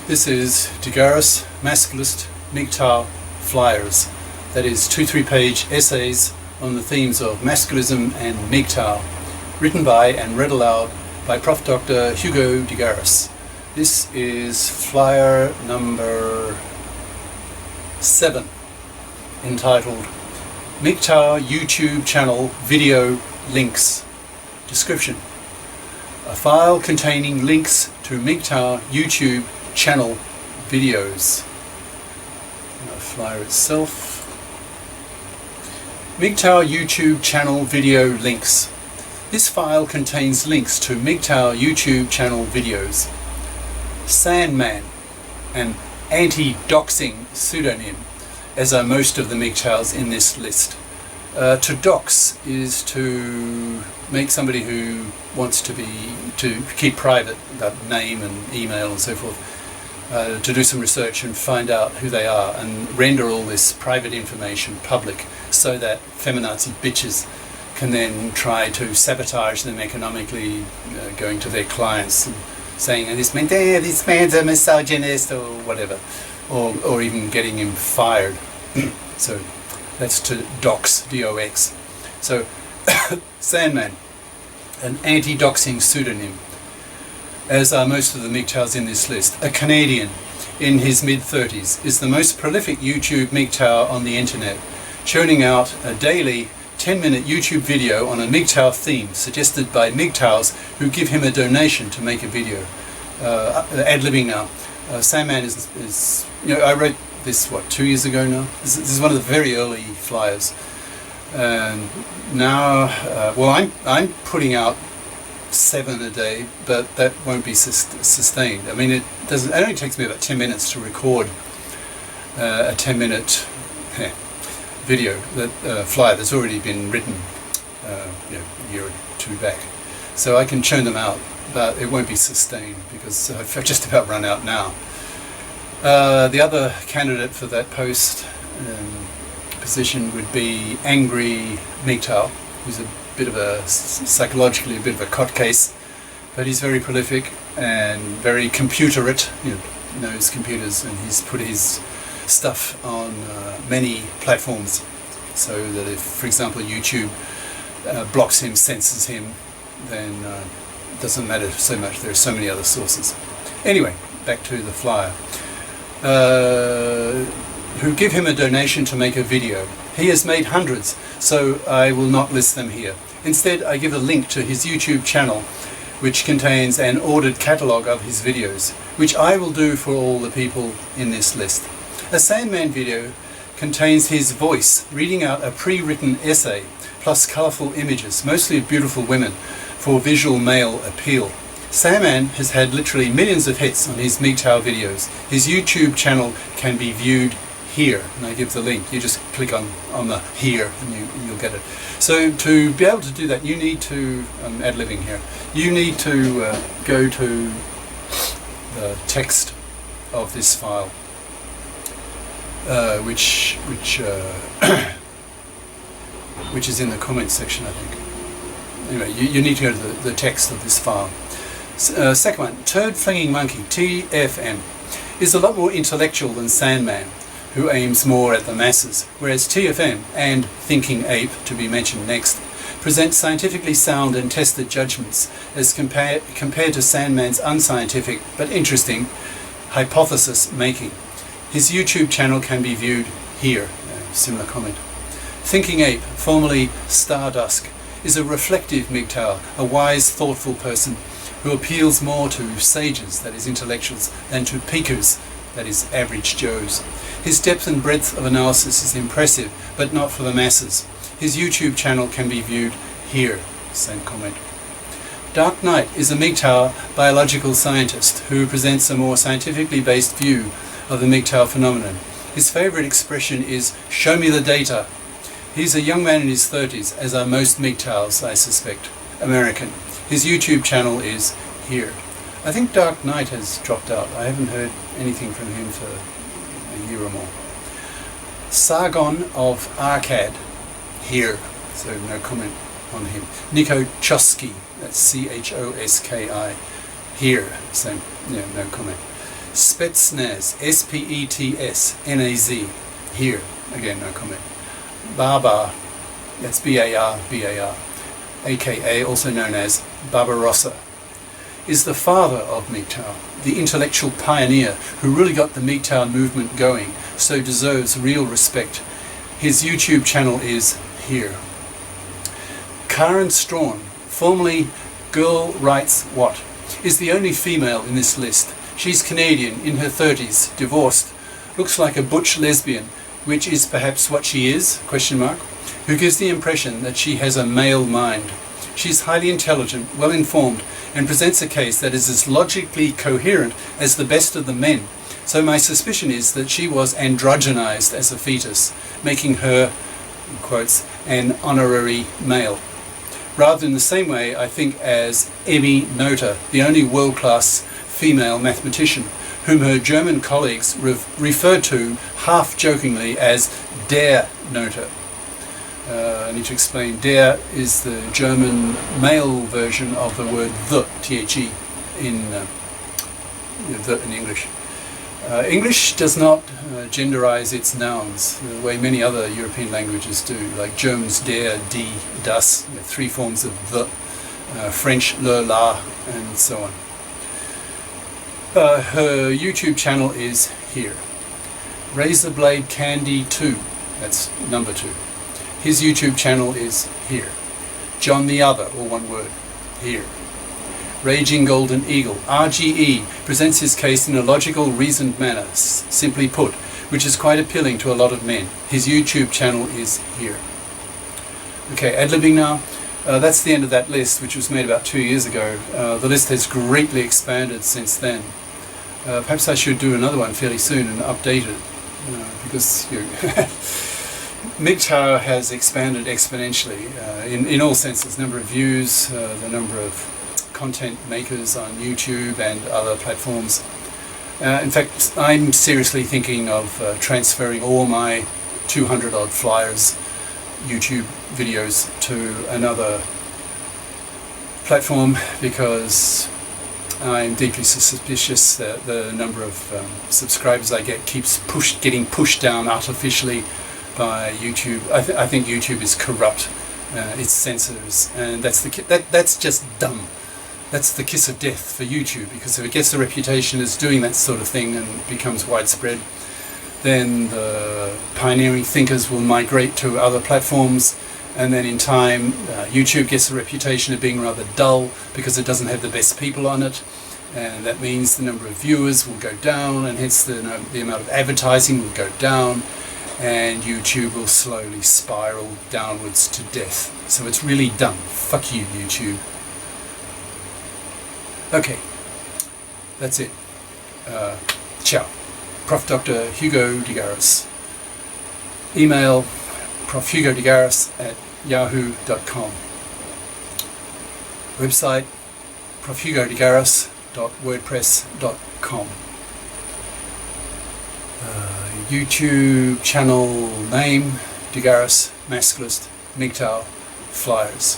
This is GARIS Masculist MGTOW flyers. That is 2-3 page essays on the themes of masculism and MGTOW, written by and read aloud by Prof. Dr. Hugo de Garis. This is flyer number 7, entitled MGTOW YouTube Channel Video Links. Description: a file containing links to MGTOW YouTube channel videos. The flyer itself. MGTOW YouTube channel video links. This file contains links to MGTOW YouTube channel videos. Sandman, an anti-doxing pseudonym, as are most of the MGTOWs in this list. To dox is to make somebody who wants to keep private about name and email and so forth, to do some research and find out who they are and render all this private information public so that feminazi bitches can then try to sabotage them economically, going to their clients and saying, this man's a misogynist or whatever, or even getting him fired. So that's to dox, D-O-X. So Sandman, an anti-doxing pseudonym, as are most of the MGTOWs in this list. A Canadian in his mid-30s, is the most prolific YouTube MGTOW on the internet, churning out a daily 10-minute YouTube video on a MGTOW theme suggested by MGTOWs who give him a donation to make a video. Ad-libbing now. Sandman is I wrote this 2 years ago now. This is one of the very early flyers. Now, I'm putting out 7 a day, but that won't be sustained. I mean, it only takes me about 10 minutes to record a 10-minute video, flyer that's already been written a year or two back. So I can churn them out, but it won't be sustained because I've just about run out now. The other candidate for that post position would be Angry MGTOW, who's psychologically a bit of a cot case, but he's very prolific and very computerate, knows computers, and he's put his stuff on many platforms, so that if, for example, YouTube blocks him, censors him, then it doesn't matter so much. There are so many other sources. Anyway, back to the flyer. Who give him a donation to make a video. He has made hundreds, so I will not list them here. Instead, I give a link to his YouTube channel, which contains an ordered catalogue of his videos, which I will do for all the people in this list. A Sandman video contains his voice reading out a pre-written essay, plus colourful images, mostly of beautiful women, for visual male appeal. Sandman has had literally millions of hits on his MGTOW videos. His YouTube channel can be viewed here, and I give the link. You just click on the here and you'll get it. So to be able to do that, you need to, ad-libbing here, you need to go to the text of this file, which is in the comments section, I think. Anyway, you need to go to the text of this file. Second one, Turd Flinging Monkey, TFM, is a lot more intellectual than Sandman, who aims more at the masses, whereas TFM and Thinking Ape, to be mentioned next, present scientifically sound and tested judgments as compared to Sandman's unscientific but interesting hypothesis making. His YouTube channel can be viewed here. Similar comment. Thinking Ape, formerly Stardusk, is a reflective MGTOW, a wise, thoughtful person who appeals more to sages, that is intellectuals, than to peakers, that is average Joes. His depth and breadth of analysis is impressive, but not for the masses. His YouTube channel can be viewed here. Same comment. Dark Knight is a MGTOW biological scientist who presents a more scientifically based view of the MGTOW phenomenon. His favourite expression is, "Show me the data." He's a young man in his 30s, as are most MGTOWs, I suspect, American. His YouTube channel is here. I think Dark Knight has dropped out. I haven't heard anything from him for a year or more. Sargon of Akkad, here. So no comment on him. Nico Choski, that's C-H-O-S-K-I, here. So no comment. Spetsnaz, S-P-E-T-S-N-A-Z, here, again no comment. Barbar, that's B-A-R-B-A-R, aka also known as Barbarossa, is the father of MGTOW, the intellectual pioneer who really got the MGTOW movement going, so deserves real respect. His YouTube channel is here. Karen Strawn, formerly Girl Writes What, is the only female in this list. She's Canadian, in her 30s, divorced, looks like a butch lesbian, which is perhaps what she is, who gives the impression that she has a male mind. She's highly intelligent, well-informed, and presents a case that is as logically coherent as the best of the men. So my suspicion is that she was androgenized as a fetus, making her, in quotes, an honorary male. Rather in the same way, I think, as Emmy Noether, the only world-class female mathematician, whom her German colleagues referred to half-jokingly as Der Noether. I need to explain. Der is the German male version of the word the, T-H-E, in the in English. English does not genderize its nouns the way many other European languages do, like German's der, die, das, three forms of the, French le, la, and so on. Her YouTube channel is here. Razorblade Candy 2, that's number 2. His YouTube channel is here. John the Other, all one word, here. Raging Golden Eagle, RGE, presents his case in a logical, reasoned manner, simply put, which is quite appealing to a lot of men. His YouTube channel is here. Okay, ad-libbing now. That's the end of that list, which was made about 2 years ago. The list has greatly expanded since then. Perhaps I should do another one fairly soon and update it, because MGTOW has expanded exponentially in all senses. Number of views, the number of content makers on YouTube and other platforms. In fact, I'm seriously thinking of transferring all my 200 odd flyers YouTube videos to another platform, because I'm deeply suspicious that the number of subscribers I get keeps getting pushed down artificially by YouTube. I think YouTube is corrupt. It censors, and that's just dumb. That's the kiss of death for YouTube, because if it gets the reputation as doing that sort of thing and becomes widespread, then the pioneering thinkers will migrate to other platforms, and then in time YouTube gets the reputation of being rather dull because it doesn't have the best people on it, and that means the number of viewers will go down, and hence the amount of advertising will go down, and YouTube will slowly spiral downwards to death. So it's really dumb. Fuck you, YouTube. Okay, that's it. Ciao. Prof. Dr. Hugo de Garis. Email profhugodegaris@yahoo.com. Website profhugodegaris.wordpress.com. YouTube channel name, de Garis, Masculist, MGTOW, Flyers.